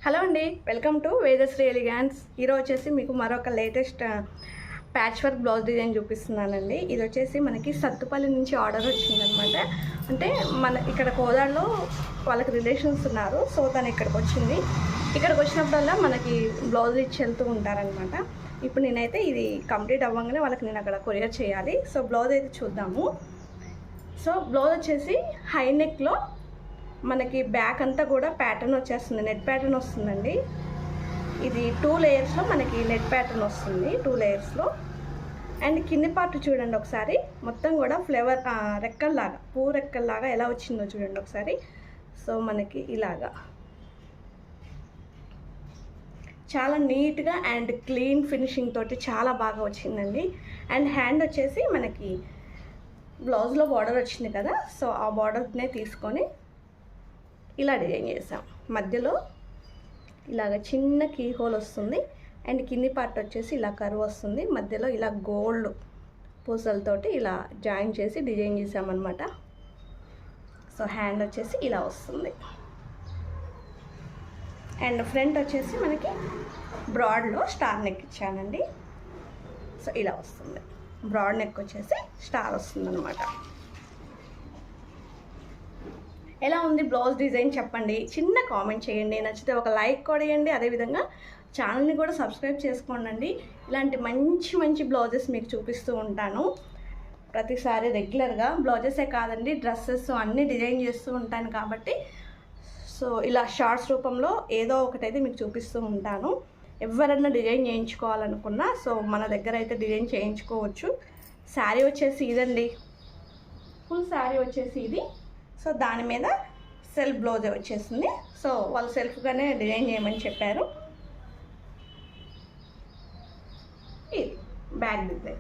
Hello అండి, welcome to Vedasri elegance. ఈరోజు వచ్చేసి మీకు మరొక latest patch work blouse design చూపిస్తున్నానండి. ఇది వచ్చేసి మనకి సత్తుపల్లి నుంచి ఆర్డర్ వచ్చిందనమాట. అంటే మన ఇక్కడ కోదాడలో వాళ్ళకి రిలేషన్స్ ఉన్నారు, సో తను ఇక్కడికి వచ్చింది. ఇక్కడికి వచ్చినప్పుడల్లా మనకి బ్లౌజ్ ఇచ్చి వెళ్తూ ఉంటారనమాట. ఇప్పుడు నేనైతే ఇది కంప్లీట్ అవ్వగానే వాళ్ళకి నేను అక్కడ కొరియర్ చేయాలి. సో బ్లౌజ్ అయితే చూద్దాము. సో బ్లౌజ్ వచ్చేసి హై నెక్లో మనకి బ్యాక్ అంతా కూడా ప్యాటర్న్ వచ్చేస్తుంది, నెట్ ప్యాటర్న్ వస్తుందండి. ఇది 2 లేయర్స్లో మనకి నెట్ ప్యాటర్న్ వస్తుంది, 2 లేయర్స్లో. అండ్ కింది పార్ట్ చూడండి ఒకసారి, మొత్తం కూడా ఫ్లవర్ రెక్కల్లాగా, పూ రెక్కల్లాగా ఎలా వచ్చిందో చూడండి ఒకసారి. సో మనకి ఇలాగా చాలా నీట్గా అండ్ క్లీన్ ఫినిషింగ్ తోటి చాలా బాగా వచ్చిందండి. అండ్ హ్యాండ్ వచ్చేసి మనకి బ్లౌజ్లో బార్డర్ వచ్చింది కదా, సో ఆ బార్డర్నే తీసుకొని ఇలా డిజైన్ చేసాం. మధ్యలో ఇలాగ చిన్న కీ హోల్ వస్తుంది. అండ్ కింది పార్ట్ వచ్చేసి ఇలా కర్వ్ వస్తుంది. మధ్యలో ఇలా గోల్డ్ పూసలతోటి ఇలా జాయిన్ చేసి డిజైన్ చేసామన్నమాట. సో హ్యాండ్ వచ్చేసి ఇలా వస్తుంది. అండ్ ఫ్రంట్ వచ్చేసి మనకి బ్రాడ్లో స్టార్ నెక్ ఇచ్చానండి. సో ఇలా వస్తుంది. బ్రాడ్ నెక్ వచ్చేసి స్టార్ వస్తుంది అనమాట. ఎలా ఉంది బ్లౌజ్ డిజైన్ చెప్పండి, చిన్న కామెంట్ చేయండి. నచ్చితే ఒక లైక్ కూడా వేయండి. అదేవిధంగా ఛానల్ని కూడా సబ్స్క్రైబ్ చేసుకోండి. ఇలాంటి మంచి మంచి బ్లౌజెస్ మీకు చూపిస్తూ ఉంటాను ప్రతిసారి రెగ్యులర్గా. బ్లౌజెసే కాదండి, డ్రెస్సెస్ అన్నీ డిజైన్ చేస్తూ ఉంటాను కాబట్టి సో ఇలా షార్ట్స్ రూపంలో ఏదో ఒకటైతే మీకు చూపిస్తూ ఉంటాను. ఎవరన్నా డిజైన్ చేయించుకోవాలనుకున్నా సో మన దగ్గర అయితే డిజైన్ చేయించుకోవచ్చు. శారీ వచ్చేసి ఇదండి, ఫుల్ శారీ వచ్చేసి ఇది. సో దాని మీద సెల్ఫ్ బ్లౌజ్ వచ్చేసింది. సో వాళ్ళు సెల్ఫ్గానే డిజైన్ చేయమని చెప్పారు. ఇది బ్యాక్ డిజైన్.